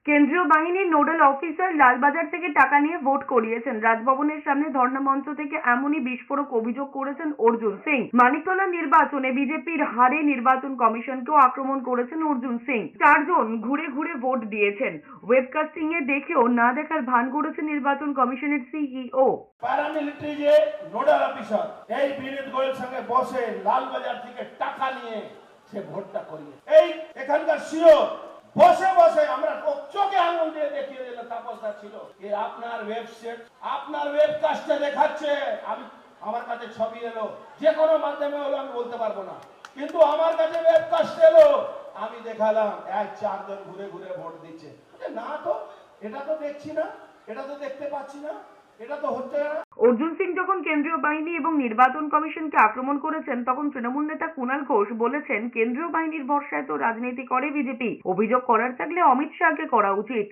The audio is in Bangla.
কেন্দ্রীয় বাহিনীর নোডাল অফিসার লালবাজার থেকে টাকা নিয়ে ভোট করিয়েছেন। রাজভবনের সামনে ধর্ণা মঞ্চ থেকে এমনই বিস্ফোরক অভিযোগ করেছেন অর্জুন সিং। মানিকতলা নির্বাচনে বিজেপির হারে নির্বাচন কমিশনকেও আক্রমণ করেছেন অর্জুন সিং। 4 জন ঘুরে ঘুরে ভোট দিয়েছেন। ওয়েবকাস্টিং এ দেখেও না দেখার ভান করেছেন নির্বাচন কমিশনের সিইও। প্যারামিলিটারি যে নোডাল অফিসার এই বিনীত গোয়েল সঙ্গে বসে লালবাজার থেকে টাকা নিয়ে সে ভোটটা করিয়ে এই এখানকার সিও বসে বসে আমরা চোখে আঙুল দিয়ে দেখিয়ে দিল তাপসদা ছিল যে আপনার ওয়েবসাইট আপনার ওয়েবকাস্টে দেখাচ্ছে। আমি আমার কাছে ছবি এলো, যে কোনো মাধ্যমে হলো আমি বলতে পারবো না, কিন্তু আমার কাছে ওয়েবকাস্ট এলো, আমি দেখালাম 4 জন ঘুরে ঘুরে ভোট দিচ্ছে। না তো এটা তো দেখছি না, এটা তো দেখতে পাচ্ছি না, এটা তো হচ্ছে না। অর্জুন সিং যখন কেন্দ্রীয় বাহিনী এবং নির্বাচন কমিশনকে আক্রমণ করেছেন, তখন তৃণমূল নেতা কুণাল ঘোষ বলেছেন, কেন্দ্রীয় বাহিনীর ভরসায় তো রাজনীতি করে বিজেপি। অভিযোগ করার থাকলে অমিত শাহকে করা উচিত।